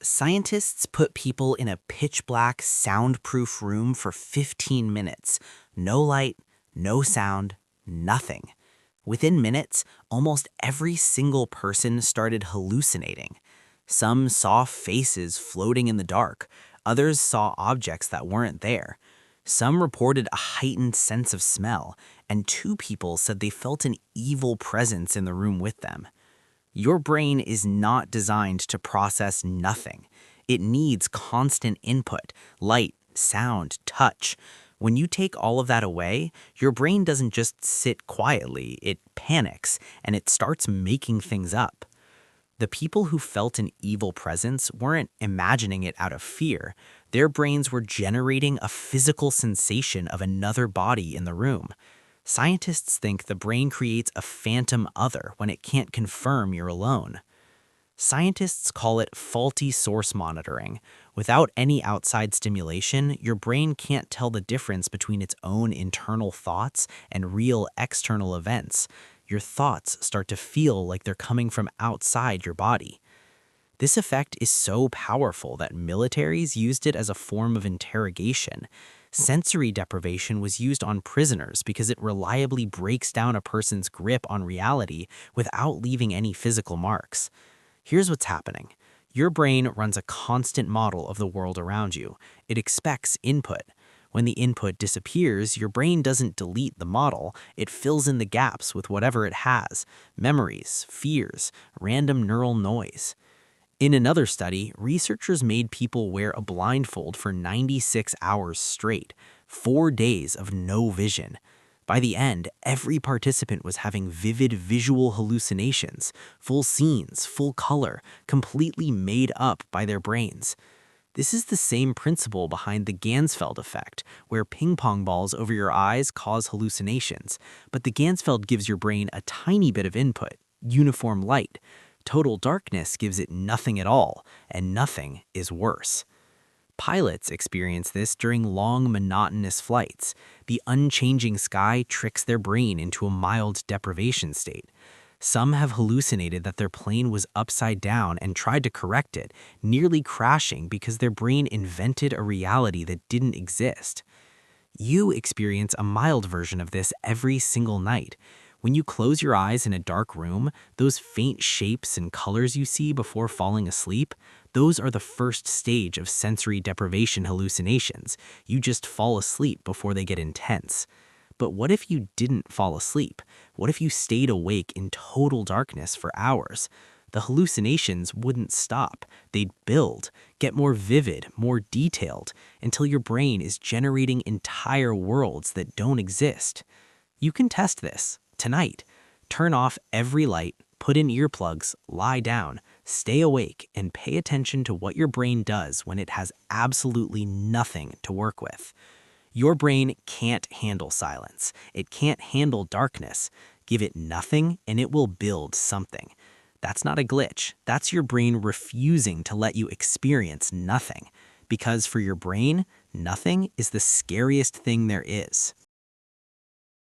Scientists put people in a pitch-black, soundproof room for 15 minutes. No light, no sound, nothing. Within minutes, almost every single person started hallucinating. Some saw faces floating in the dark. Others saw objects that weren't there. Some reported a heightened sense of smell, and two people said they felt an evil presence in the room with them. Your brain is not designed to process nothing. It needs constant input, light, sound, touch. When you take all of that away, your brain doesn't just sit quietly, it panics, and it starts making things up. The people who felt an evil presence weren't imagining it out of fear. Their brains were generating a physical sensation of another body in the room. Scientists think the brain creates a phantom other when it can't confirm you're alone. Scientists call it faulty source monitoring. Without any outside stimulation, your brain can't tell the difference between its own internal thoughts and real external events. Your thoughts start to feel like they're coming from outside your body. This effect is so powerful that militaries used it as a form of interrogation. Sensory deprivation was used on prisoners because it reliably breaks down a person's grip on reality without leaving any physical marks. Here's what's happening. Your brain runs a constant model of the world around you. It expects input. When the input disappears, your brain doesn't delete the model, it fills in the gaps with whatever it has: memories, fears, random neural noise. In another study, researchers made people wear a blindfold for 96 hours straight, 4 days of no vision. By the end, every participant was having vivid visual hallucinations, full scenes, full color, completely made up by their brains. This is the same principle behind the Ganzfeld effect, where ping pong balls over your eyes cause hallucinations, but the Ganzfeld gives your brain a tiny bit of input: uniform light. Total darkness gives it nothing at all, and nothing is worse. Pilots experience this during long, monotonous flights. The unchanging sky tricks their brain into a mild deprivation state. Some have hallucinated that their plane was upside down and tried to correct it, nearly crashing because their brain invented a reality that didn't exist. You experience a mild version of this every single night. When you close your eyes in a dark room, those faint shapes and colors you see before falling asleep, those are the first stage of sensory deprivation hallucinations. You just fall asleep before they get intense. But what if you didn't fall asleep? What if you stayed awake in total darkness for hours? The hallucinations wouldn't stop. They'd build, get more vivid, more detailed, until your brain is generating entire worlds that don't exist. You can test this tonight. Turn off every light, put in earplugs, lie down, stay awake, and pay attention to what your brain does when it has absolutely nothing to work with. Your brain can't handle silence. It can't handle darkness. Give it nothing and it will build something. That's not a glitch. That's your brain refusing to let you experience nothing. Because for your brain, nothing is the scariest thing there is.